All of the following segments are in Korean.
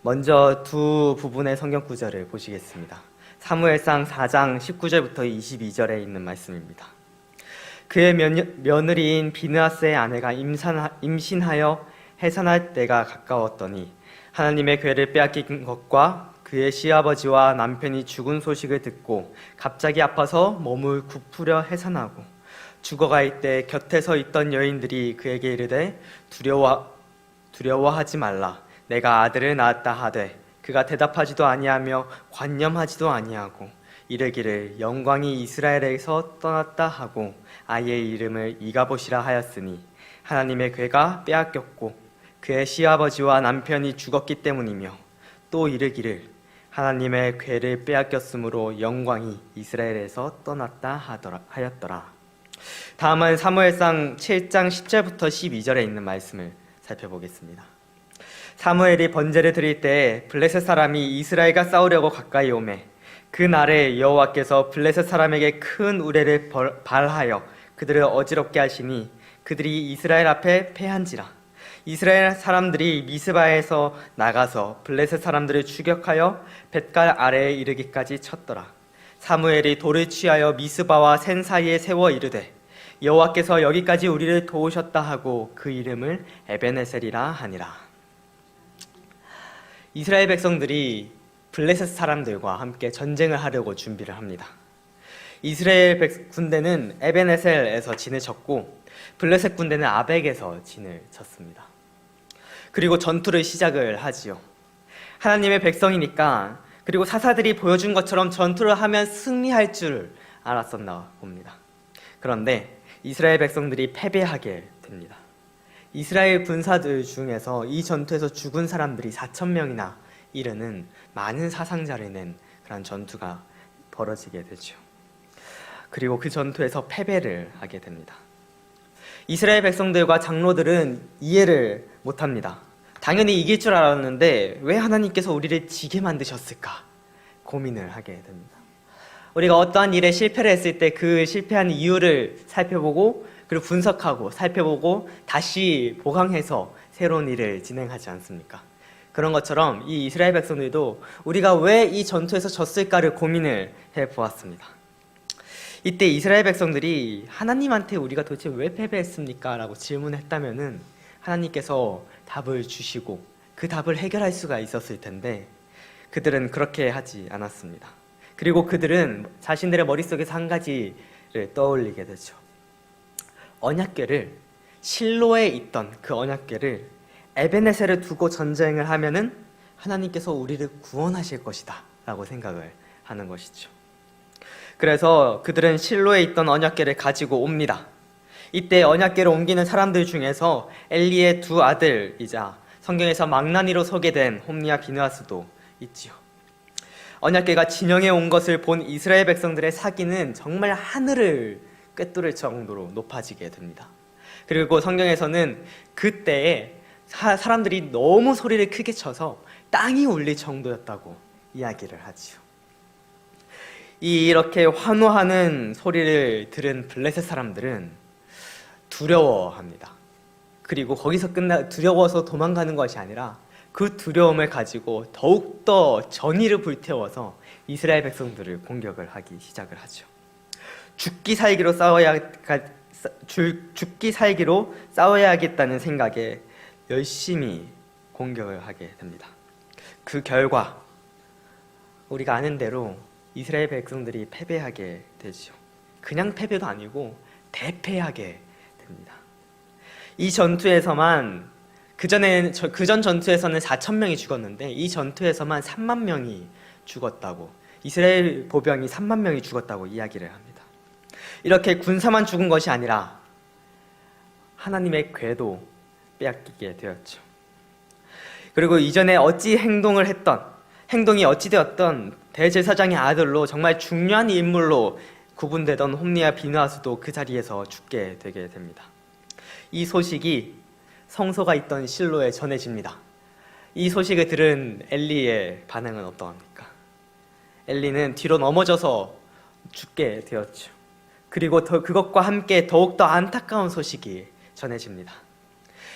먼저 두 부분의 성경 구절을 보시겠습니다. 사무엘상 4장 19절부터 22절에 있는 말씀입니다. 그의 며느리인 비느하스의 아내가 임신하여 해산할 때가 가까웠더니 하나님의 궤를 빼앗긴 것과 그의 시아버지와 남편이 죽은 소식을 듣고 갑자기 아파서 몸을 굽으려 해산하고 죽어갈 때 곁에 서 있던 여인들이 그에게 이르되 두려워하지 말라. 내가 아들을 낳았다 하되 그가 대답하지도 아니하며 관념하지도 아니하고 이르기를 영광이 이스라엘에서 떠났다 하고 아이의 이름을 이가봇이라 하였으니 하나님의 궤가 빼앗겼고 그의 시아버지와 남편이 죽었기 때문이며 또 이르기를 하나님의 궤를 빼앗겼으므로 영광이 이스라엘에서 떠났다 하였더라. 다음은 사무엘상 7장 10절부터 12절에 있는 말씀을 살펴보겠습니다. 사무엘이 번제를 드릴 때 블레셋 사람이 이스라엘과 싸우려고 가까이 오매 그 날에 여호와께서 블레셋 사람에게 큰 우레를 발하여 그들을 어지럽게 하시니 그들이 이스라엘 앞에 패한지라. 이스라엘 사람들이 미스바에서 나가서 블레셋 사람들을 추격하여 뱃갈 아래에 이르기까지 쳤더라. 사무엘이 돌을 취하여 미스바와 센 사이에 세워 이르되 여호와께서 여기까지 우리를 도우셨다 하고 그 이름을 에베네셀이라 하니라. 이스라엘 백성들이 블레셋 사람들과 함께 전쟁을 하려고 준비를 합니다. 이스라엘 군대는 에베네셀에서 진을 쳤고 블레셋 군대는 아벡에서 진을 쳤습니다. 그리고 전투를 시작을 하지요. 하나님의 백성이니까, 그리고 사사들이 보여준 것처럼 전투를 하면 승리할 줄 알았었나 봅니다. 그런데 이스라엘 백성들이 패배하게 됩니다. 이스라엘 군사들 중에서 이 전투에서 죽은 사람들이 4,000명이나 이르는 많은 사상자를 낸 그런 전투가 벌어지게 되죠. 그리고 그 전투에서 패배를 하게 됩니다. 이스라엘 백성들과 장로들은 이해를 못합니다. 당연히 이길 줄 알았는데 왜 하나님께서 우리를 지게 만드셨을까 고민을 하게 됩니다. 우리가 어떠한 일에 실패를 했을 때 그 실패한 이유를 살펴보고 그리고 분석하고 살펴보고 다시 보강해서 새로운 일을 진행하지 않습니까? 그런 것처럼 이 이스라엘 백성들도 우리가 왜 이 전투에서 졌을까를 고민을 해보았습니다. 이때 이스라엘 백성들이 하나님한테 우리가 도대체 왜 패배했습니까? 라고 질문했다면은 하나님께서 답을 주시고 그 답을 해결할 수가 있었을 텐데 그들은 그렇게 하지 않았습니다. 그리고 그들은 자신들의 머릿속에서 한 가지를 떠올리게 되죠. 언약궤를, 실로에 있던 그 언약궤를 에베네셀을 두고 전쟁을 하면은 하나님께서 우리를 구원하실 것이다 라고 생각을 하는 것이죠. 그래서 그들은 실로에 있던 언약궤를 가지고 옵니다. 이때 언약궤를 옮기는 사람들 중에서 엘리의 두 아들이자 성경에서 망나니로 소개된 홈리와 비느하스도 있지요. 언약궤가 진영에 온 것을 본 이스라엘 백성들의 사기는 정말 하늘을 꿰뚫을 정도로 높아지게 됩니다. 그리고 성경에서는 그때에 사람들이 너무 소리를 크게 쳐서 땅이 울릴 정도였다고 이야기를 하지요. 이렇게 환호하는 소리를 들은 블레셋 사람들은 두려워합니다. 그리고 거기서 두려워서 도망가는 것이 아니라 그 두려움을 가지고 더욱더 전의를 불태워서 이스라엘 백성들을 공격을 하기 시작을 하죠. 죽기 살기로 싸워야겠다는 생각에 열심히 공격을 하게 됩니다. 그 결과 우리가 아는 대로 이스라엘 백성들이 패배하게 되죠. 그냥 패배도 아니고 대패하게 됩니다. 이 전투에서만 그전 전투에서는 4,000명이 죽었는데 이 전투에서만 3만 명이 죽었다고, 이스라엘 보병이 3만 명이 죽었다고 이야기를 합니다. 이렇게 군사만 죽은 것이 아니라 하나님의 궤도 빼앗기게 되었죠. 그리고 이전에 행동이 어찌되었던 대제사장의 아들로 정말 중요한 인물로 구분되던 홈리와 비느하스도 그 자리에서 죽게 되게 됩니다. 이 소식이 성소가 있던 실로에 전해집니다. 이 소식을 들은 엘리의 반응은 어떠합니까? 엘리는 뒤로 넘어져서 죽게 되었죠. 그리고 그것과 함께 더욱더 안타까운 소식이 전해집니다.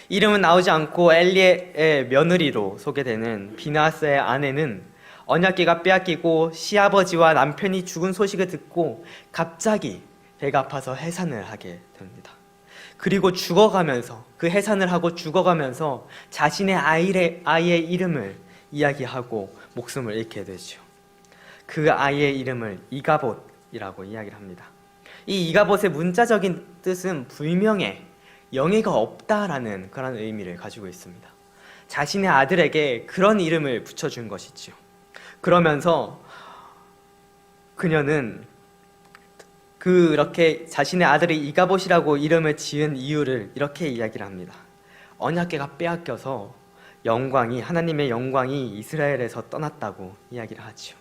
이름은 나오지 않고 엘리의 며느리로 소개되는 비나스의 아내는 언약궤가 빼앗기고 시아버지와 남편이 죽은 소식을 듣고 갑자기 배가 아파서 해산을 하게 됩니다. 그리고 죽어가면서, 그 해산을 하고 죽어가면서 자신의 아이의 이름을 이야기하고 목숨을 잃게 되죠. 그 아이의 이름을 이가봇이라고 이야기를 합니다. 이 이가봇의 문자적인 뜻은 불명예, 영예가 없다라는 그런 의미를 가지고 있습니다. 자신의 아들에게 그런 이름을 붙여준 것이죠. 그러면서 그녀는 그렇게 자신의 아들이 이가봇이라고 이름을 지은 이유를 이렇게 이야기를 합니다. 언약궤가 빼앗겨서 하나님의 영광이 이스라엘에서 떠났다고 이야기를 하죠.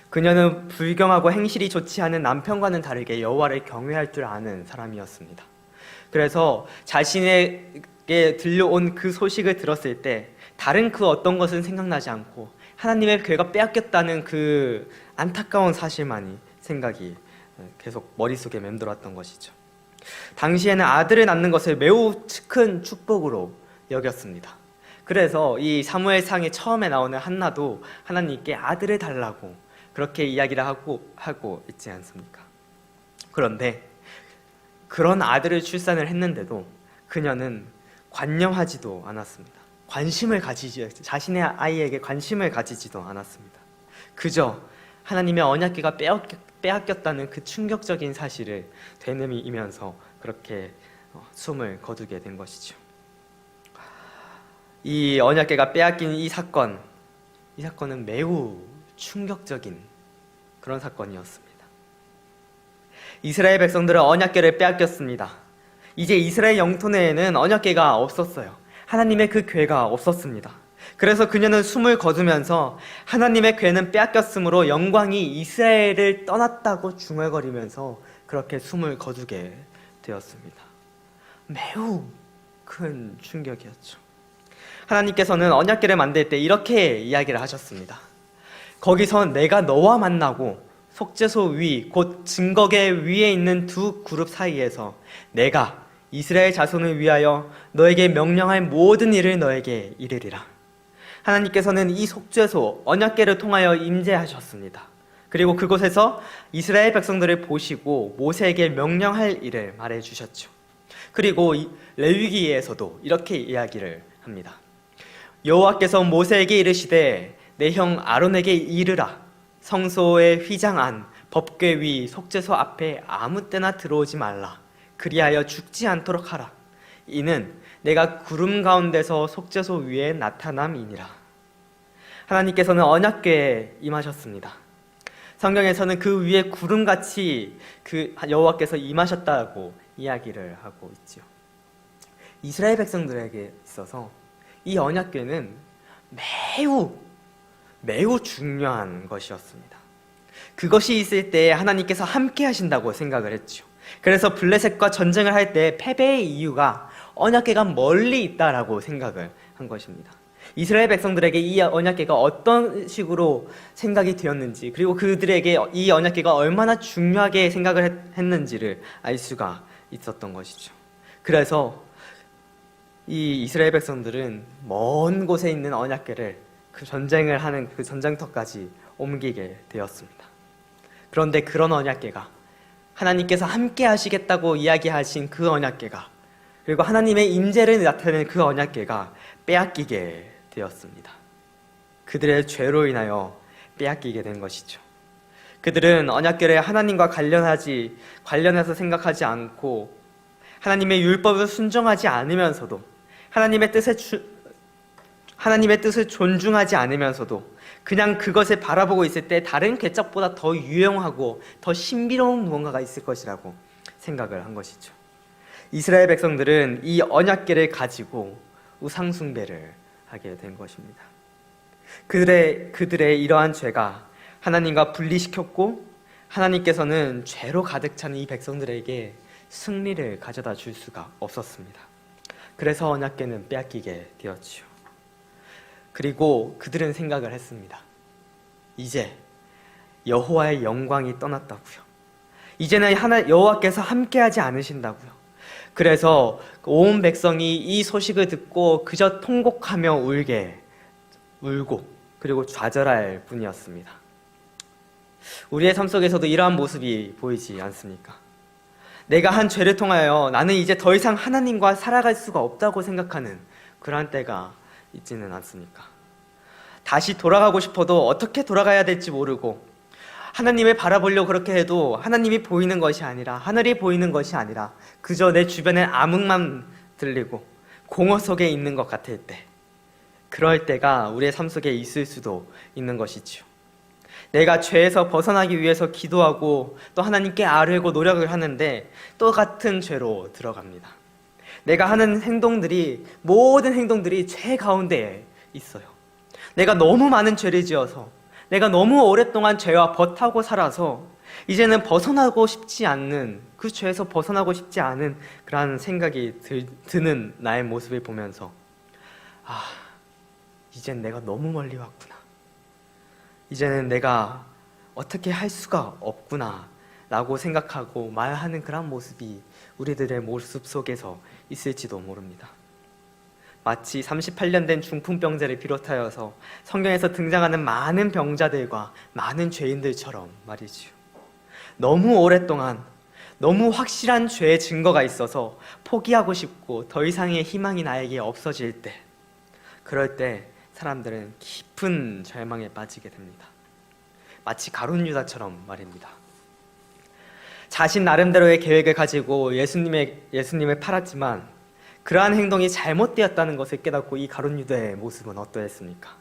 그녀는 불경하고 행실이 좋지 않은 남편과는 다르게 여호와를 경외할 줄 아는 사람이었습니다. 그래서 자신에게 들려온 그 소식을 들었을 때 다른 그 어떤 것은 생각나지 않고 하나님의 궤가 빼앗겼다는 그 안타까운 사실만이 생각이 계속 머릿속에 맴돌았던 것이죠. 당시에는 아들을 낳는 것을 매우 큰 축복으로 여겼습니다. 그래서 이 사무엘상에 처음에 나오는 한나도 하나님께 아들을 달라고 그렇게 이야기를 하고 있지 않습니까? 그런데 그런 아들을 출산을 했는데도 그녀는 관념하지도 않았습니다. 자신의 아이에게 관심을 가지지도 않았습니다. 그저 하나님의 언약궤가 빼앗겼다는 그 충격적인 사실을 되뇌이면서 그렇게 숨을 거두게 된 것이죠. 이 언약궤가 빼앗긴 이 사건은 매우 충격적인 그런 사건이었습니다. 이스라엘 백성들은 언약궤를 빼앗겼습니다. 이제 이스라엘 영토 내에는 언약궤가 없었어요. 하나님의 그 궤가 없었습니다. 그래서 그녀는 숨을 거두면서 하나님의 궤는 빼앗겼으므로 영광이 이스라엘을 떠났다고 중얼거리면서 그렇게 숨을 거두게 되었습니다. 매우 큰 충격이었죠. 하나님께서는 언약궤를 만들 때 이렇게 이야기를 하셨습니다. 거기서 내가 너와 만나고 속죄소 위, 곧 증거궤 위에 있는 두 그룹 사이에서 내가 이스라엘 자손을 위하여 너에게 명령할 모든 일을 너에게 이르리라. 하나님께서는 이 속죄소 언약궤를 통하여 임재하셨습니다. 그리고 그곳에서 이스라엘 백성들을 보시고 모세에게 명령할 일을 말해주셨죠. 그리고 레위기에서도 이렇게 이야기를 합니다. 여호와께서 모세에게 이르시되 내 형 아론에게 이르라. 성소의 휘장 안 법궤 위 속죄소 앞에 아무 때나 들어오지 말라. 그리하여 죽지 않도록 하라. 이는 내가 구름 가운데서 속죄소 위에 나타남이니라. 하나님께서는 언약궤에 임하셨습니다. 성경에서는 그 위에 구름같이 그 여호와께서 임하셨다고 이야기를 하고 있죠. 이스라엘 백성들에게 있어서 이 언약궤는 매우 중요한 것이었습니다. 그것이 있을 때 하나님께서 함께 하신다고 생각을 했죠. 그래서 블레셋과 전쟁을 할 때 패배의 이유가 언약궤가 멀리 있다라고 생각을 한 것입니다. 이스라엘 백성들에게 이 언약궤가 어떤 식으로 생각이 되었는지, 그리고 그들에게 이 언약궤가 얼마나 중요하게 생각을 했는지를 알 수가 있었던 것이죠. 그래서 이 이스라엘 백성들은 먼 곳에 있는 언약궤를 그 전쟁을 하는 그 전쟁터까지 옮기게 되었습니다. 그런데 그런 언약궤가 하나님께서 함께 하시겠다고 이야기하신 그 언약궤가, 그리고 하나님의 임재를 나타내는 그 언약궤가 빼앗기게 되었습니다. 그들의 죄로 인하여 빼앗기게 된 것이죠. 그들은 언약궤를 하나님과 관련해서 생각하지 않고 하나님의 율법을 순종하지 않으면서도 하나님의 뜻을 존중하지 않으면서도 그냥 그것을 바라보고 있을 때 다른 궤적보다 더 유용하고 더 신비로운 무언가가 있을 것이라고 생각을 한 것이죠. 이스라엘 백성들은 이 언약궤를 가지고 우상 숭배를 하게 된 것입니다. 그들의 이러한 죄가 하나님과 분리시켰고, 하나님께서는 죄로 가득 찬 이 백성들에게 승리를 가져다 줄 수가 없었습니다. 그래서 언약궤는 빼앗기게 되었지요. 그리고 그들은 생각을 했습니다. 이제 여호와의 영광이 떠났다고요. 이제는 여호와께서 함께하지 않으신다고요. 그래서 온 백성이 이 소식을 듣고 그저 통곡하며 울고 그리고 좌절할 뿐이었습니다. 우리의 삶 속에서도 이러한 모습이 보이지 않습니까? 내가 한 죄를 통하여 나는 이제 더 이상 하나님과 살아갈 수가 없다고 생각하는 그러한 때가 있지는 않습니까? 다시 돌아가고 싶어도 어떻게 돌아가야 될지 모르고, 하나님을 바라보려고 그렇게 해도 하나님이 보이는 것이 아니라, 하늘이 보이는 것이 아니라 그저 내 주변에 암흑만 들리고 공허 속에 있는 것 같을 때, 그럴 때가 우리의 삶 속에 있을 수도 있는 것이지요. 내가 죄에서 벗어나기 위해서 기도하고 또 하나님께 아뢰고 노력을 하는데 또 같은 죄로 들어갑니다. 내가 하는 행동들이, 모든 행동들이 죄 가운데에 있어요. 내가 너무 많은 죄를 지어서, 내가 너무 오랫동안 죄와 버타고 살아서 이제는 벗어나고 싶지 않는, 그 죄에서 벗어나고 싶지 않은 그러한 생각이 드는 나의 모습을 보면서, 이젠 내가 너무 멀리 왔구나, 이제는 내가 어떻게 할 수가 없구나 라고 생각하고 말하는 그런 모습이 우리들의 모습 속에서 있을지도 모릅니다. 마치 38년 된 중풍병자를 비롯하여서 성경에서 등장하는 많은 병자들과 많은 죄인들처럼 말이지요. 너무 오랫동안 너무 확실한 죄의 증거가 있어서 포기하고 싶고 더 이상의 희망이 나에게 없어질 때, 그럴 때 사람들은 깊은 절망에 빠지게 됩니다. 마치 가룟 유다처럼 말입니다. 자신 나름대로의 계획을 가지고 예수님을 팔았지만 그러한 행동이 잘못되었다는 것을 깨닫고 이 가룟 유다의 모습은 어떠했습니까?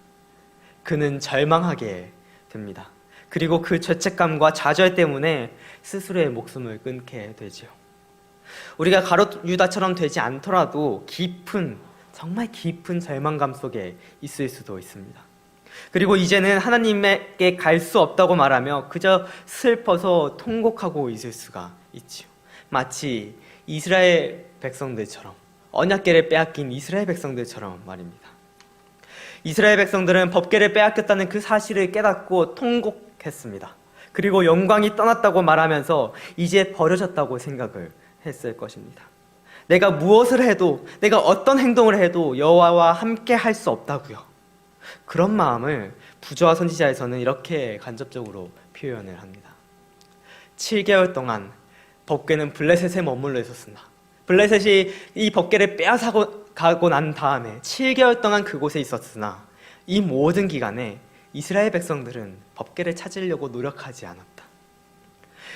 그는 절망하게 됩니다. 그리고 그 죄책감과 좌절 때문에 스스로의 목숨을 끊게 되지요. 우리가 가룟 유다처럼 되지 않더라도 정말 깊은 절망감 속에 있을 수도 있습니다. 그리고 이제는 하나님께 갈 수 없다고 말하며 그저 슬퍼서 통곡하고 있을 수가 있지요. 마치 이스라엘 백성들처럼, 언약궤를 빼앗긴 이스라엘 백성들처럼 말입니다. 이스라엘 백성들은 법궤를 빼앗겼다는 그 사실을 깨닫고 통곡했습니다. 그리고 영광이 떠났다고 말하면서 이제 버려졌다고 생각을 했을 것입니다. 내가 무엇을 해도, 내가 어떤 행동을 해도 여호와와 함께 할 수 없다고요. 그런 마음을 부조와 선지자에서는 이렇게 간접적으로 표현을 합니다. 7개월 동안 법궤는 블레셋에 머물러 있었으나, 블레셋이 이 법궤를 빼앗아가고 난 다음에 7개월 동안 그곳에 있었으나, 이 모든 기간에 이스라엘 백성들은 법궤를 찾으려고 노력하지 않았다.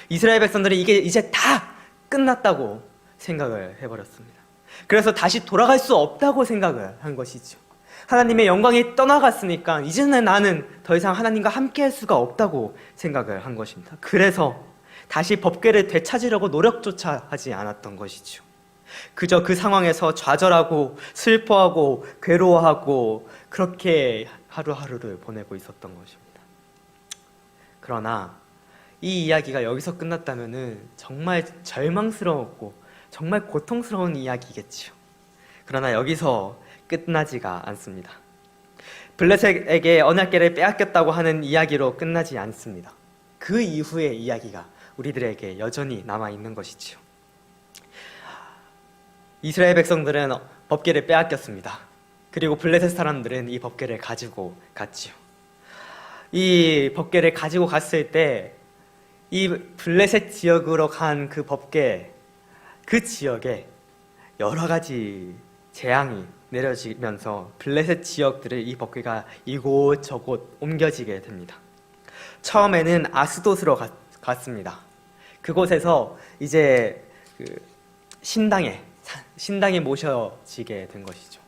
이스라엘 백성들은 이게 이제 다 끝났다고 생각을 해버렸습니다. 그래서 다시 돌아갈 수 없다고 생각을 한 것이죠. 하나님의 영광이 떠나갔으니까 이제는 나는 더 이상 하나님과 함께 할 수가 없다고 생각을 한 것입니다. 그래서 다시 법궤를 되찾으려고 노력조차 하지 않았던 것이죠. 그저 그 상황에서 좌절하고 슬퍼하고 괴로워하고 그렇게 하루하루를 보내고 있었던 것입니다. 그러나 이 이야기가 여기서 끝났다면 정말 절망스러웠고 정말 고통스러운 이야기겠지요. 그러나 여기서 끝나지가 않습니다. 블레셋에게 언약궤를 빼앗겼다고 하는 이야기로 끝나지 않습니다. 그 이후의 이야기가 우리들에게 여전히 남아있는 것이지요. 이스라엘 백성들은 법궤를 빼앗겼습니다. 그리고 블레셋 사람들은 이 법궤를 가지고 갔지요. 이 법궤를 가지고 갔을 때 이 블레셋 지역으로 간 그 법궤, 그 지역에 여러 가지 재앙이 내려지면서 블레셋 지역들을 이 법궤가 이곳저곳 옮겨지게 됩니다. 처음에는 아스돗으로 갔습니다. 그곳에서 이제 신당에 모셔지게 된 것이죠.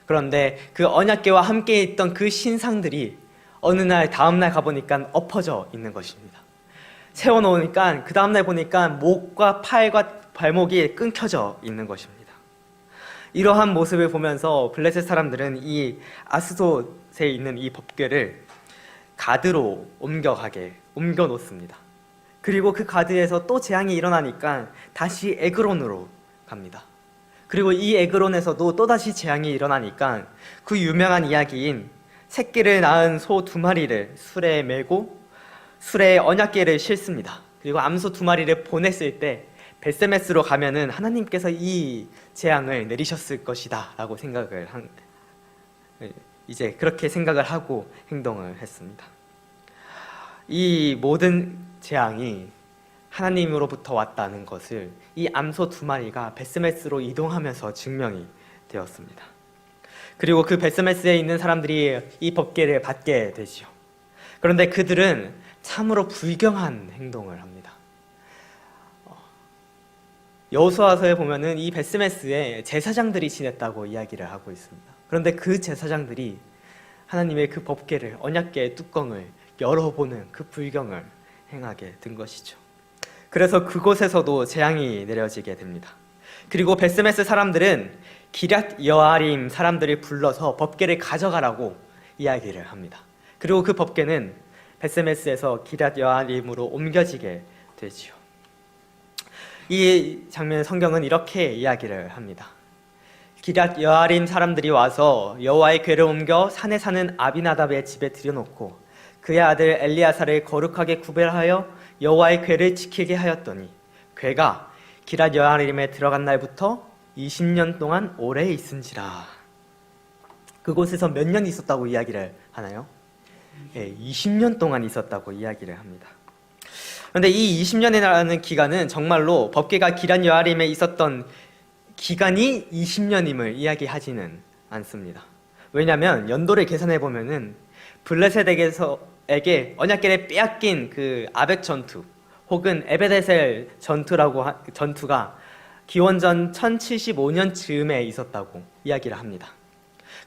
그런데 그 언약궤와 함께 있던 그 신상들이 어느 날 다음날 가보니까 엎어져 있는 것입니다. 세워놓으니까 그 다음날 보니까 목과 팔과 발목이 끊겨져 있는 것입니다. 이러한 모습을 보면서 블레셋 사람들은 이 아스돗에 있는 이 법궤를 가드로 옮겨 놓습니다. 그리고 그 가드에서 또 재앙이 일어나니까 다시 에그론으로 갑니다. 그리고 이 에그론에서도 또다시 재앙이 일어나니까 그 유명한 이야기인 새끼를 낳은 소 2마리를 수레에 메고 수레에 언약궤를 싣습니다. 그리고 암소 2마리를 보냈을 때 벳세메스로 가면은 하나님께서 이 재앙을 내리셨을 것이다 라고 이제 그렇게 생각을 하고 행동을 했습니다. 이 모든 재앙이 하나님으로부터 왔다는 것을 이 암소 2마리가 벳세메스로 이동하면서 증명이 되었습니다. 그리고 그 벳세메스에 있는 사람들이 이 법궤를 받게 되지요. 그런데 그들은 참으로 불경한 행동을 합니다. 여호수아서에 보면은 이 벳세메스에 제사장들이 지냈다고 이야기를 하고 있습니다. 그런데 그 제사장들이 하나님의 그 법궤를, 언약궤의 뚜껑을 열어보는 그 불경을 행하게 된 것이죠. 그래서 그곳에서도 재앙이 내려지게 됩니다. 그리고 벳세메스 사람들은 기럇 여아림 사람들을 불러서 법궤를 가져가라고 이야기를 합니다. 그리고 그 법궤는 벳세메스에서 기럇 여아림으로 옮겨지게 되지요. 이 장면 성경은 이렇게 이야기를 합니다. 기럇 여아림 사람들이 와서 여호와의 궤를 옮겨 산에 사는 아비나답의 집에 들여놓고 그의 아들 엘리야사를 거룩하게 구별하여 여호와의 궤를 지키게 하였더니 궤가 기럇 여아림에 들어간 날부터 20년 동안 오래 있은지라. 그곳에서 몇 년 있었다고 이야기를 하나요? 20년 동안 있었다고 이야기를 합니다. 그런데 이 20년이라는 기간은 정말로 법궤가 기럇 여아림에 있었던 기간이 20년임을 이야기하지는 않습니다. 왜냐하면 연도를 계산해 보면은 블레셋에게 언약궤를 빼앗긴 그 아벡 전투 혹은 에베데셀 전투가 기원전 1075년 즈음에 있었다고 이야기를 합니다.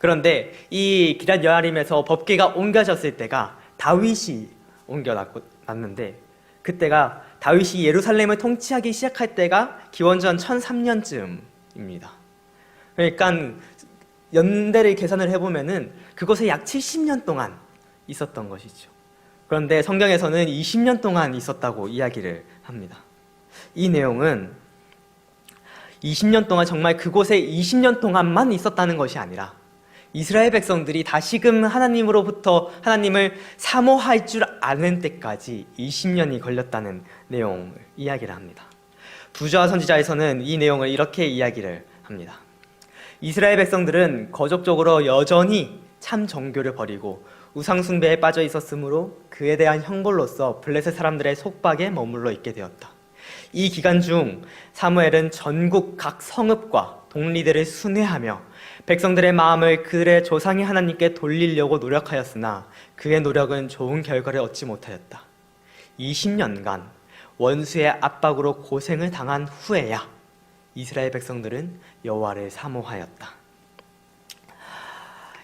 그런데 이 기럇 여아림에서 법궤가 옮겨졌을 때가 다윗이 옮겨놨는데 그때가 다윗이 예루살렘을 통치하기 시작할 때가 기원전 1003년쯤입니다. 그러니까 연대를 계산을 해보면은 그곳에 약 70년 동안 있었던 것이죠. 그런데 성경에서는 20년 동안 있었다고 이야기를 합니다. 이 내용은 20년 동안 정말 그곳에 20년 동안만 있었다는 것이 아니라 이스라엘 백성들이 다시금 하나님으로부터 하나님을 사모할 줄 아는 때까지 20년이 걸렸다는 내용을 이야기를 합니다. 부좌 선지자에서는 이 내용을 이렇게 이야기를 합니다. 이스라엘 백성들은 거족적으로 여전히 참 정교를 버리고 우상 숭배에 빠져 있었으므로 그에 대한 형벌로서 블레셋 사람들의 속박에 머물러 있게 되었다. 이 기간 중 사무엘은 전국 각 성읍과 동리들을 순회하며 백성들의 마음을 그들의 조상의 하나님께 돌리려고 노력하였으나 그의 노력은 좋은 결과를 얻지 못하였다. 20년간 원수의 압박으로 고생을 당한 후에야 이스라엘 백성들은 여호와를 사모하였다.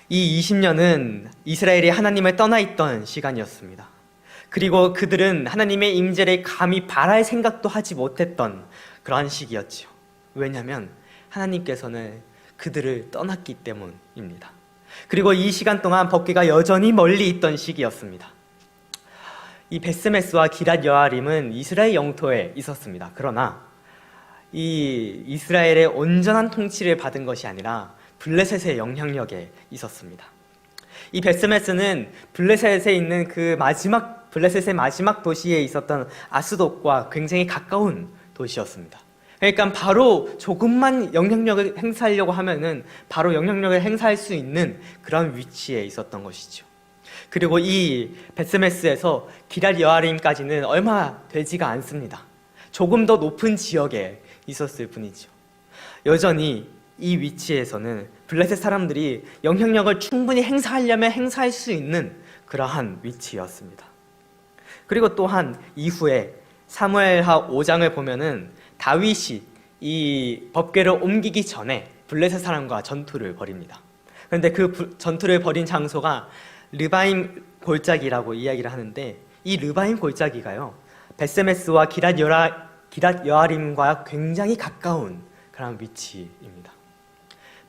이 20년은 이스라엘이 하나님을 떠나 있던 시간이었습니다. 그리고 그들은 하나님의 임재를 감히 바랄 생각도 하지 못했던 그러한 시기였지요. 왜냐하면 하나님께서는 그들을 떠났기 때문입니다. 그리고 이 시간 동안 법궤가 여전히 멀리 있던 시기였습니다. 이 벳세메스와 기럇 여아림은 이스라엘 영토에 있었습니다. 그러나 이 이스라엘의 온전한 통치를 받은 것이 아니라 블레셋의 영향력에 있었습니다. 이 벳세메스는 블레셋에 있는 블레셋의 마지막 도시에 있었던 아스돗과 굉장히 가까운 도시였습니다. 그러니까 바로 조금만 영향력을 행사하려고 하면은 바로 영향력을 행사할 수 있는 그런 위치에 있었던 것이죠. 그리고 이 벳세메스에서 기럇 여아림까지는 얼마 되지가 않습니다. 조금 더 높은 지역에 있었을 뿐이죠. 여전히 이 위치에서는 블레셋 사람들이 영향력을 충분히 행사하려면 행사할 수 있는 그러한 위치였습니다. 그리고 또한 이후에 사무엘하 5장을 보면은 다윗이 이 법궤를 옮기기 전에 블레셋 사람과 전투를 벌입니다. 그런데 그 전투를 벌인 장소가 르바임 골짜기라고 이야기를 하는데 이 르바임 골짜기가요 벳세메스와 기럇 여아림과 굉장히 가까운 그런 위치입니다.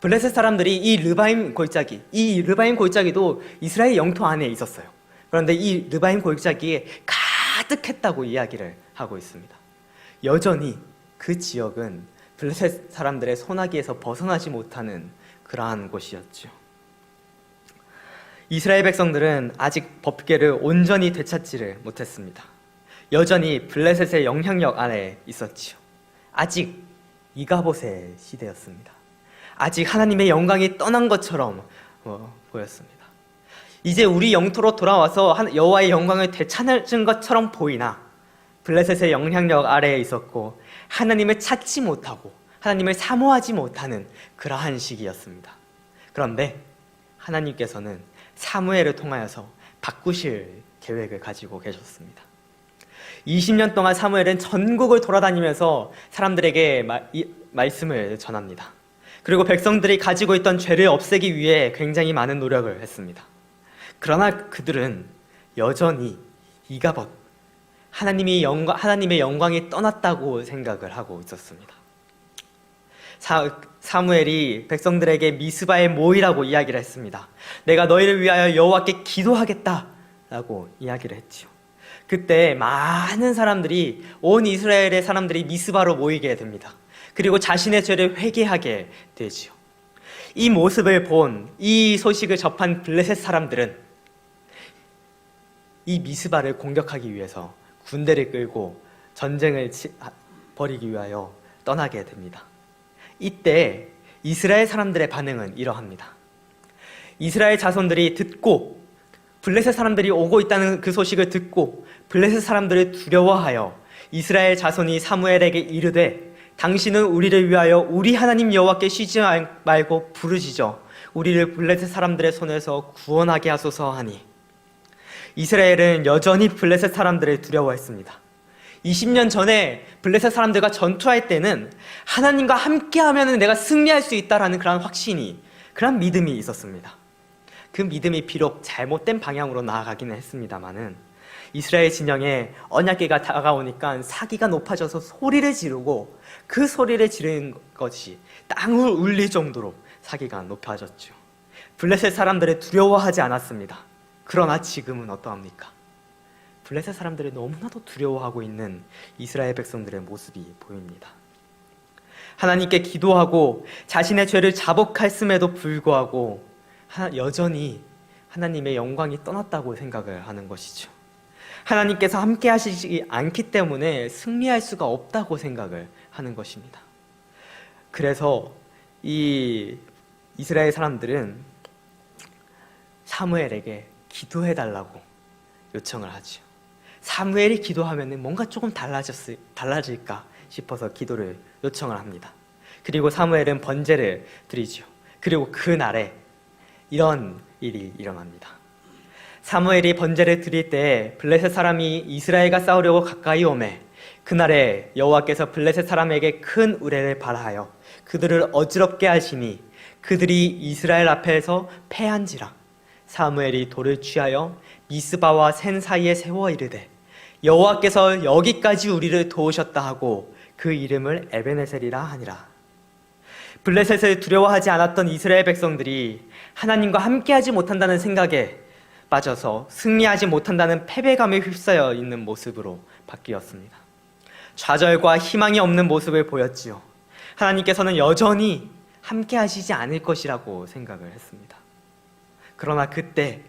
블레셋 사람들이 이 르바임 골짜기도 이스라엘 영토 안에 있었어요. 그런데 이 르바임 골짜기에 가득했다고 이야기를 하고 있습니다. 여전히 그 지역은 블레셋 사람들의 손아귀에서 벗어나지 못하는 그러한 곳이었죠. 이스라엘 백성들은 아직 법궤를 온전히 되찾지를 못했습니다. 여전히 블레셋의 영향력 안에 있었지요. 아직 이가봇의 시대였습니다. 아직 하나님의 영광이 떠난 것처럼 보였습니다. 이제 우리 영토로 돌아와서 여호와의 영광을 되찾은 것처럼 보이나 블레셋의 영향력 아래에 있었고 하나님을 찾지 못하고 하나님을 사모하지 못하는 그러한 시기였습니다. 그런데 하나님께서는 사무엘을 통하여서 바꾸실 계획을 가지고 계셨습니다. 20년 동안 사무엘은 전국을 돌아다니면서 사람들에게 말씀을 전합니다. 그리고 백성들이 가지고 있던 죄를 없애기 위해 굉장히 많은 노력을 했습니다. 그러나 그들은 여전히 이가봇, 하나님의 영광이 떠났다고 생각을 하고 있었습니다. 사무엘이 백성들에게 미스바에 모이라고 이야기를 했습니다. 내가 너희를 위하여 여호와께 기도하겠다라고 이야기를 했지요. 그때 많은 사람들이, 온 이스라엘의 사람들이 미스바로 모이게 됩니다. 그리고 자신의 죄를 회개하게 되지요. 이 모습을 본, 이 소식을 접한 블레셋 사람들은 이 미스바를 공격하기 위해서 군대를 끌고 전쟁을 벌이기 위하여 떠나게 됩니다. 이때 이스라엘 사람들의 반응은 이러합니다. 이스라엘 자손들이 듣고, 블레셋 사람들이 오고 있다는 그 소식을 듣고 블레셋 사람들을 두려워하여 이스라엘 자손이 사무엘에게 이르되 당신은 우리를 위하여 우리 하나님 여호와께 쉬지 말고 부르짖어 우리를 블레셋 사람들의 손에서 구원하게 하소서 하니, 이스라엘은 여전히 블레셋 사람들을 두려워했습니다. 20년 전에 블레셋 사람들과 전투할 때는 하나님과 함께하면 내가 승리할 수 있다라는 그런 확신이, 그런 믿음이 있었습니다. 그 믿음이 비록 잘못된 방향으로 나아가기는 했습니다만은 이스라엘 진영에 언약궤가 다가오니까 사기가 높아져서 소리를 지르고 그 소리를 지르는 것이 땅을 울릴 정도로 사기가 높아졌죠. 블레셋 사람들을 두려워하지 않았습니다. 그러나 지금은 어떠합니까? 블레셋 사람들을 너무나도 두려워하고 있는 이스라엘 백성들의 모습이 보입니다. 하나님께 기도하고 자신의 죄를 자복했음에도 불구하고 여전히 하나님의 영광이 떠났다고 생각을 하는 것이죠. 하나님께서 함께 하시지 않기 때문에 승리할 수가 없다고 생각을 하는 것입니다. 그래서 이 이스라엘 사람들은 사무엘에게 기도해달라고 요청을 하죠. 사무엘이 기도하면 뭔가 조금 달라질까 싶어서 기도를 요청을 합니다. 그리고 사무엘은 번제를 드리죠. 그리고 그날에 이런 일이 일어납니다. 사무엘이 번제를 드릴 때 블레셋 사람이 이스라엘과 싸우려고 가까이 오매 그날에 여호와께서 블레셋 사람에게 큰 우레를 발하여 그들을 어지럽게 하시니 그들이 이스라엘 앞에서 패한지라. 사무엘이 돌을 취하여 미스바와 센 사이에 세워 이르되 여호와께서 여기까지 우리를 도우셨다 하고 그 이름을 에베네셀이라 하니라. 블레셋을 두려워하지 않았던 이스라엘 백성들이 하나님과 함께하지 못한다는 생각에 빠져서 승리하지 못한다는 패배감에 휩싸여 있는 모습으로 바뀌었습니다. 좌절과 희망이 없는 모습을 보였지요. 하나님께서는 여전히 함께하시지 않을 것이라고 생각을 했습니다. 그러나 그때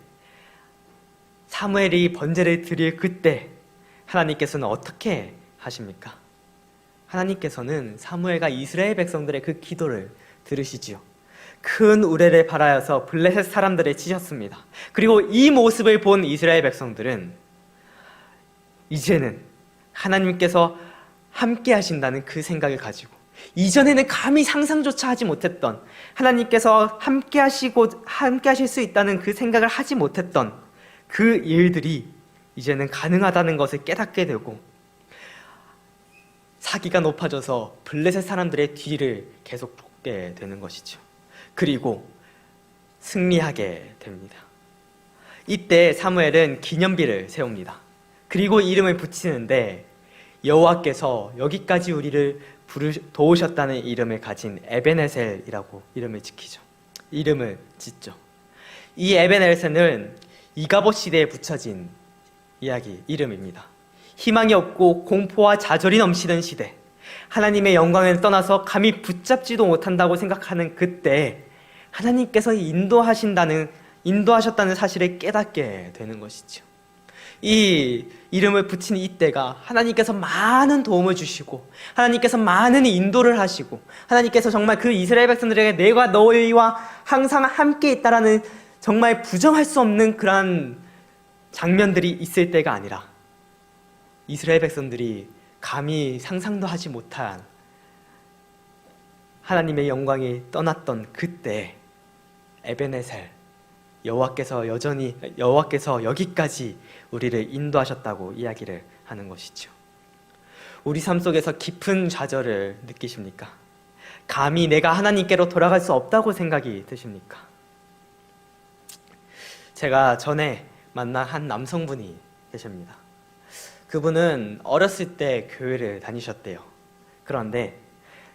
사무엘이 번제를 드릴 그때 하나님께서는 어떻게 하십니까? 하나님께서는 사무엘과 이스라엘 백성들의 그 기도를 들으시지요. 큰 우레를 발하여서 블레셋 사람들을 치셨습니다. 그리고 이 모습을 본 이스라엘 백성들은 이제는 하나님께서 함께 하신다는 그 생각을 가지고, 이전에는 감히 상상조차 하지 못했던, 하나님께서 함께 하실 수 있다는 그 생각을 하지 못했던 그 일들이 이제는 가능하다는 것을 깨닫게 되고 사기가 높아져서 블레셋 사람들의 뒤를 계속 돕게 되는 것이죠. 그리고 승리하게 됩니다. 이때 사무엘은 기념비를 세웁니다. 그리고 이름을 붙이는데 여호와께서 여기까지 우리를 도우셨다는 이름을 가진 에베네셀이라고 이름을 짓죠. 이 에베네셀은 이가봇 시대에 붙여진 이름입니다. 희망이 없고 공포와 좌절이 넘치는 시대, 하나님의 영광을 떠나서 감히 붙잡지도 못한다고 생각하는 그때 하나님께서 인도하셨다는 사실을 깨닫게 되는 것이죠. 이 이름을 붙인 이때가 하나님께서 많은 도움을 주시고 하나님께서 많은 인도를 하시고 하나님께서 정말 그 이스라엘 백성들에게 내가 너희와 항상 함께 있다라는 정말 부정할 수 없는 그러한 장면들이 있을 때가 아니라 이스라엘 백성들이 감히 상상도 하지 못한 하나님의 영광이 떠났던 그때 에베네셀 여호와께서 여기까지 우리를 인도하셨다고 이야기를 하는 것이죠. 우리 삶 속에서 깊은 좌절을 느끼십니까? 감히 내가 하나님께로 돌아갈 수 없다고 생각이 드십니까? 제가 전에 만난 한 남성분이 계십니다. 그분은 어렸을 때 교회를 다니셨대요. 그런데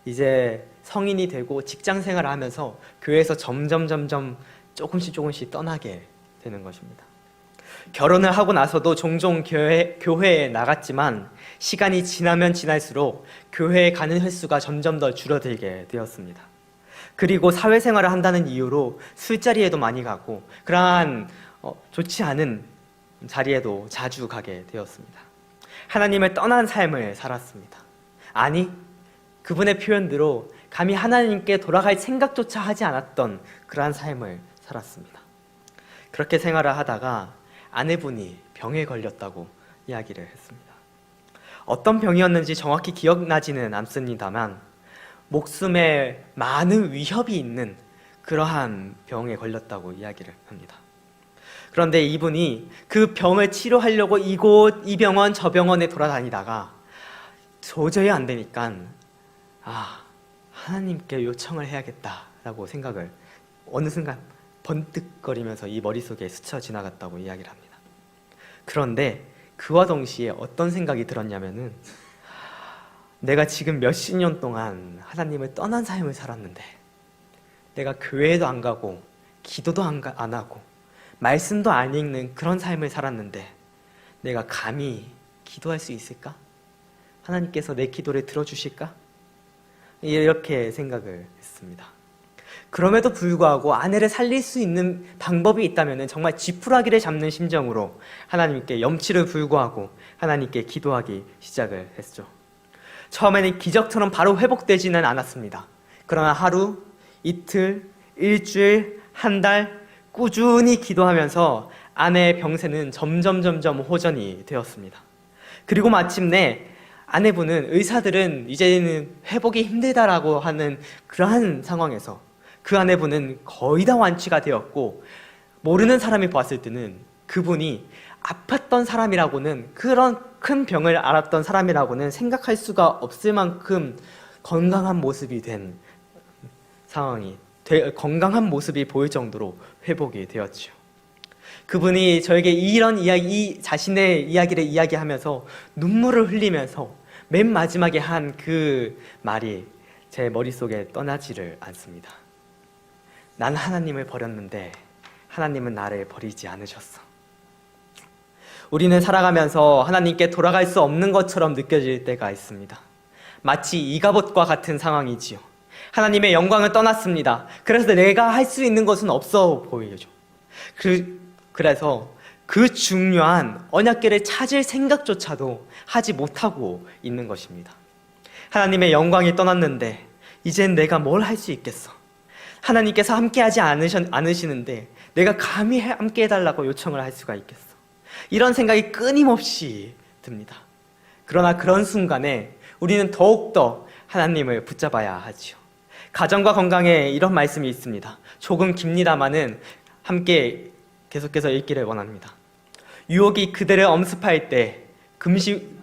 이제 성인이 되고 직장 생활을 하면서 교회에서 점점 조금씩 떠나게 되는 것입니다. 결혼을 하고 나서도 종종 교회에 나갔지만 시간이 지나면 지날수록 교회에 가는 횟수가 점점 더 줄어들게 되었습니다. 그리고 사회생활을 한다는 이유로 술자리에도 많이 가고 그러한 좋지 않은 자리에도 자주 가게 되었습니다. 하나님을 떠난 삶을 살았습니다. 아니, 그분의 표현대로 감히 하나님께 돌아갈 생각조차 하지 않았던 그러한 삶을 살았습니다. 그렇게 생활을 하다가 아내분이 병에 걸렸다고 이야기를 했습니다. 어떤 병이었는지 정확히 기억나지는 않습니다만 목숨에 많은 위협이 있는 그러한 병에 걸렸다고 이야기를 합니다. 그런데 이분이 그 병을 치료하려고 이 병원 저 병원에 돌아다니다가 도저히 안 되니까 하나님께 요청을 해야겠다라고 생각을 어느 순간 번뜩거리면서 이 머릿속에 스쳐 지나갔다고 이야기를 합니다. 그런데 그와 동시에 어떤 생각이 들었냐면은 내가 지금 몇십 년 동안 하나님을 떠난 삶을 살았는데 내가 교회도 안 가고 기도도 안 하고 말씀도 안 읽는 그런 삶을 살았는데 내가 감히 기도할 수 있을까? 하나님께서 내 기도를 들어주실까? 이렇게 생각을 했습니다. 그럼에도 불구하고 아내를 살릴 수 있는 방법이 있다면 정말 지푸라기를 잡는 심정으로 하나님께 염치를 불구하고 하나님께 기도하기 시작을 했죠. 처음에는 기적처럼 바로 회복되지는 않았습니다. 그러나 하루, 이틀, 일주일, 한 달 꾸준히 기도하면서 아내의 병세는 점점 호전이 되었습니다. 그리고 마침내 아내분은 의사들은 이제는 회복이 힘들다라고 하는 그러한 상황에서 그 아내분은 거의 다 완치가 되었고 모르는 사람이 봤을 때는 그분이 아팠던 사람이라고는 그런 큰 병을 앓았던 사람이라고는 생각할 수가 없을 만큼 건강한 모습이 된 상황이 건강한 모습이 보일 정도로 회복이 되었죠. 그분이 저에게 이런 이야기, 자신의 이야기를 이야기하면서 눈물을 흘리면서 맨 마지막에 한 그 말이 제 머릿속에 떠나지를 않습니다. 난 하나님을 버렸는데 하나님은 나를 버리지 않으셨어. 우리는 살아가면서 하나님께 돌아갈 수 없는 것처럼 느껴질 때가 있습니다. 마치 이가봇과 같은 상황이지요. 하나님의 영광을 떠났습니다. 그래서 내가 할 수 있는 것은 없어 보이죠. 그래서 그 중요한 언약궤를 찾을 생각조차도 하지 못하고 있는 것입니다. 하나님의 영광이 떠났는데 이젠 내가 뭘 할 수 있겠어? 하나님께서 함께하지 않으시는데 내가 감히 함께 해달라고 요청을 할 수가 있겠어? 이런 생각이 끊임없이 듭니다. 그러나 그런 순간에 우리는 더욱더 하나님을 붙잡아야 하지요. 가정과 건강에 이런 말씀이 있습니다. 조금 깁니다마는 함께 계속해서 읽기를 원합니다. 유혹이 그들을 엄습할 때,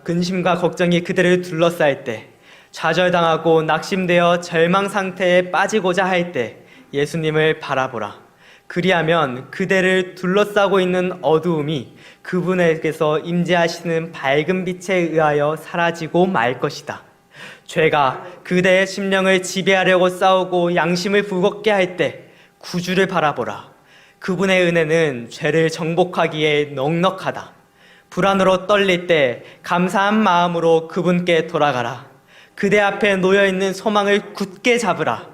근심과 걱정이 그들을 둘러싸일 때, 좌절당하고 낙심되어 절망 상태에 빠지고자 할 때 예수님을 바라보라. 그리하면 그대를 둘러싸고 있는 어두움이 그분에게서 임재하시는 밝은 빛에 의하여 사라지고 말 것이다. 죄가 그대의 심령을 지배하려고 싸우고 양심을 불겁게 할 때 구주를 바라보라. 그분의 은혜는 죄를 정복하기에 넉넉하다. 불안으로 떨릴 때 감사한 마음으로 그분께 돌아가라. 그대 앞에 놓여있는 소망을 굳게 잡으라.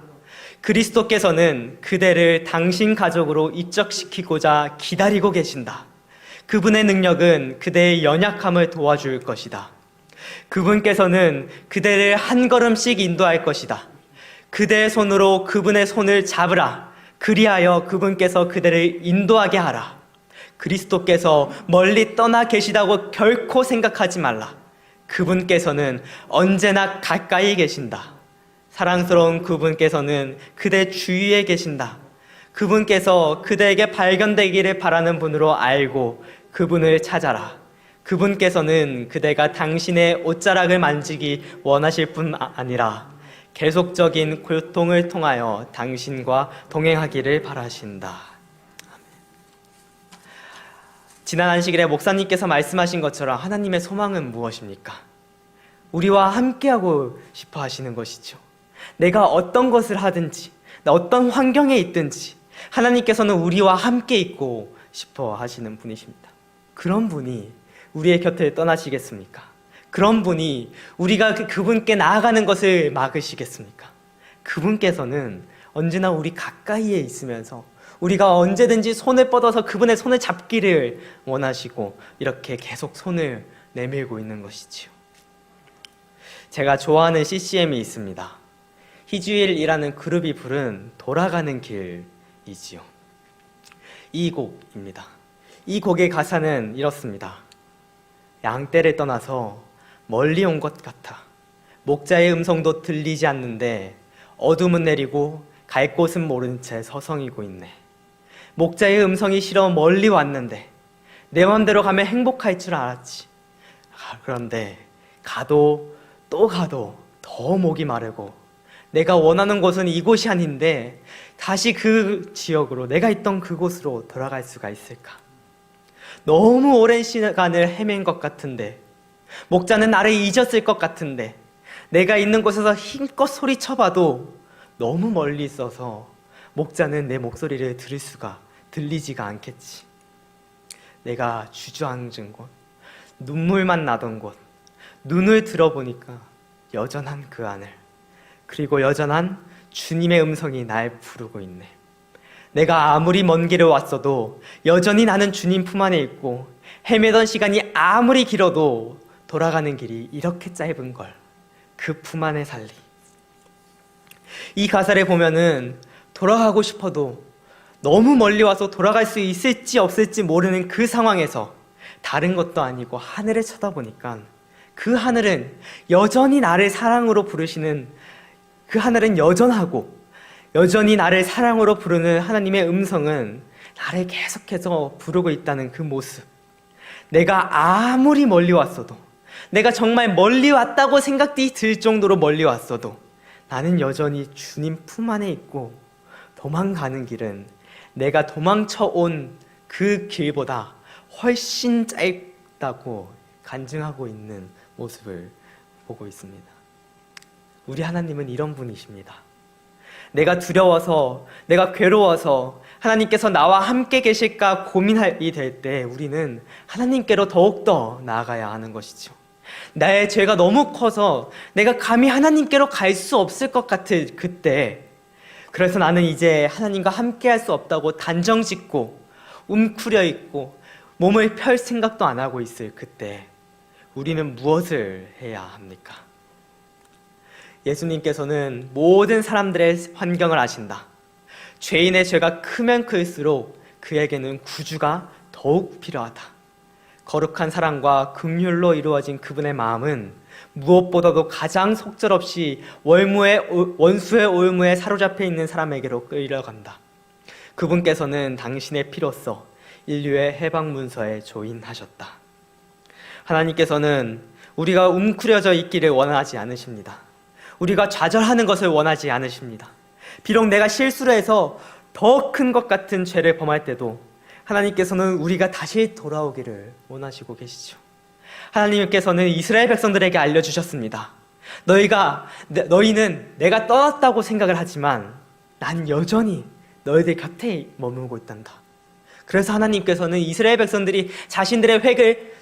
그리스도께서는 그대를 당신 가족으로 입적시키고자 기다리고 계신다. 그분의 능력은 그대의 연약함을 도와줄 것이다. 그분께서는 그대를 한 걸음씩 인도할 것이다. 그대의 손으로 그분의 손을 잡으라. 그리하여 그분께서 그대를 인도하게 하라. 그리스도께서 멀리 떠나 계시다고 결코 생각하지 말라. 그분께서는 언제나 가까이 계신다. 사랑스러운 그분께서는 그대 주위에 계신다. 그분께서 그대에게 발견되기를 바라는 분으로 알고 그분을 찾아라. 그분께서는 그대가 당신의 옷자락을 만지기 원하실 뿐 아니라 계속적인 고통을 통하여 당신과 동행하기를 바라신다. 지난 안식일에 목사님께서 말씀하신 것처럼 하나님의 소망은 무엇입니까? 우리와 함께하고 싶어 하시는 것이죠. 내가 어떤 것을 하든지, 어떤 환경에 있든지 하나님께서는 우리와 함께 있고 싶어 하시는 분이십니다. 그런 분이 우리의 곁을 떠나시겠습니까? 그런 분이 우리가 그분께 나아가는 것을 막으시겠습니까? 그분께서는 언제나 우리 가까이에 있으면서 우리가 언제든지 손을 뻗어서 그분의 손을 잡기를 원하시고 이렇게 계속 손을 내밀고 있는 것이지요. 제가 좋아하는 CCM이 있습니다. 희주일이라는 그룹이 부른 돌아가는 길이지요. 이 곡입니다. 이 곡의 가사는 이렇습니다. 양떼를 떠나서 멀리 온 것 같아. 목자의 음성도 들리지 않는데 어둠은 내리고 갈 곳은 모른 채 서성이고 있네. 목자의 음성이 싫어 멀리 왔는데 내 맘대로 가면 행복할 줄 알았지. 그런데 가도 또 가도 더 목이 마르고 내가 원하는 곳은 이곳이 아닌데 다시 그 지역으로, 내가 있던 그곳으로 돌아갈 수가 있을까? 너무 오랜 시간을 헤맨 것 같은데, 목자는 나를 잊었을 것 같은데, 내가 있는 곳에서 힘껏 소리쳐봐도 너무 멀리 있어서 목자는 내 목소리를 들리지가 않겠지. 내가 주저앉은 곳, 눈물만 나던 곳, 눈을 들어보니까 여전한 그 하늘, 그리고 여전한 주님의 음성이 날 부르고 있네. 내가 아무리 먼 길을 왔어도 여전히 나는 주님 품 안에 있고, 헤매던 시간이 아무리 길어도 돌아가는 길이 이렇게 짧은 걸 그 품 안에 살리. 이 가사를 보면은 돌아가고 싶어도 너무 멀리 와서 돌아갈 수 있을지 없을지 모르는 그 상황에서 다른 것도 아니고 하늘을 쳐다보니까 그 하늘은 여전히 나를 사랑으로 부르시는, 그 하늘은 여전하고 여전히 나를 사랑으로 부르는 하나님의 음성은 나를 계속해서 부르고 있다는 그 모습. 내가 아무리 멀리 왔어도, 내가 정말 멀리 왔다고 생각이 들 정도로 멀리 왔어도 나는 여전히 주님 품 안에 있고, 도망가는 길은 내가 도망쳐온 그 길보다 훨씬 짧다고 간증하고 있는 모습을 보고 있습니다. 우리 하나님은 이런 분이십니다. 내가 두려워서, 내가 괴로워서 하나님께서 나와 함께 계실까 고민이 될 때 우리는 하나님께로 더욱더 나아가야 하는 것이죠. 나의 죄가 너무 커서 내가 감히 하나님께로 갈 수 없을 것 같을 그때, 그래서 나는 이제 하나님과 함께 할 수 없다고 단정 짓고 움크려 있고 몸을 펼 생각도 안 하고 있을 그때 우리는 무엇을 해야 합니까? 예수님께서는 모든 사람들의 환경을 아신다. 죄인의 죄가 크면 클수록 그에게는 구주가 더욱 필요하다. 거룩한 사랑과 긍휼로 이루어진 그분의 마음은 무엇보다도 가장 속절없이 원수의 올무에 사로잡혀 있는 사람에게로 끌려간다. 그분께서는 당신의 피로써 인류의 해방 문서에 조인하셨다. 하나님께서는 우리가 웅크려져 있기를 원하지 않으십니다. 우리가 좌절하는 것을 원하지 않으십니다. 비록 내가 실수를 해서 더 큰 것 같은 죄를 범할 때도 하나님께서는 우리가 다시 돌아오기를 원하시고 계시죠. 하나님께서는 이스라엘 백성들에게 알려주셨습니다. 너희는 내가 떠났다고 생각을 하지만 난 여전히 너희들 곁에 머물고 있단다. 그래서 하나님께서는 이스라엘 백성들이 자신들의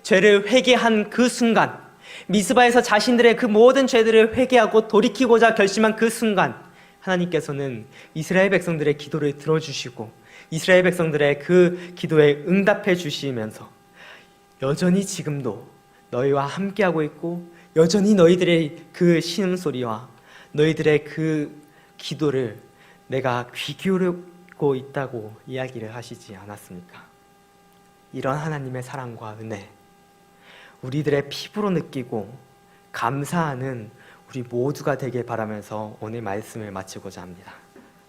죄를 회개한 그 순간, 미스바에서 자신들의 그 모든 죄들을 회개하고 돌이키고자 결심한 그 순간, 하나님께서는 이스라엘 백성들의 기도를 들어주시고 이스라엘 백성들의 그 기도에 응답해 주시면서 여전히 지금도 너희와 함께하고 있고 여전히 너희들의 그 신음소리와 너희들의 그 기도를 내가 귀 기울이고 있다고 이야기를 하시지 않았습니까? 이런 하나님의 사랑과 은혜, 우리들의 피부로 느끼고 감사하는 우리 모두가 되길 바라면서 오늘 말씀을 마치고자 합니다.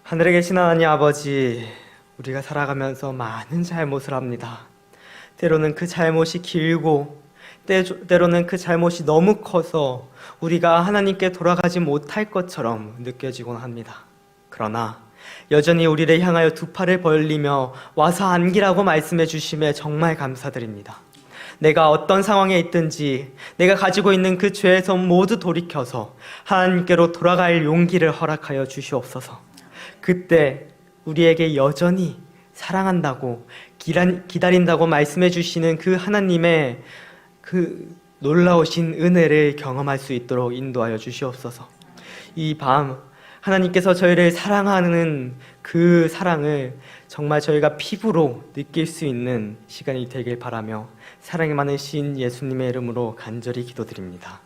하늘에 계신 하나님 아버지, 우리가 살아가면서 많은 잘못을 합니다. 때로는 그 잘못이 길고 때로는 그 잘못이 너무 커서 우리가 하나님께 돌아가지 못할 것처럼 느껴지곤 합니다. 그러나 여전히 우리를 향하여 두 팔을 벌리며 와서 안기라고 말씀해 주심에 정말 감사드립니다. 내가 어떤 상황에 있든지 내가 가지고 있는 그 죄에서 모두 돌이켜서 하나님께로 돌아갈 용기를 허락하여 주시옵소서. 그때 우리에게 여전히 사랑한다고 기다린다고 말씀해 주시는 그 하나님의 그 놀라우신 은혜를 경험할 수 있도록 인도하여 주시옵소서. 이 밤 하나님께서 저희를 사랑하는 그 사랑을 정말 저희가 피부로 느낄 수 있는 시간이 되길 바라며 사랑이 많으신 예수님의 이름으로 간절히 기도드립니다.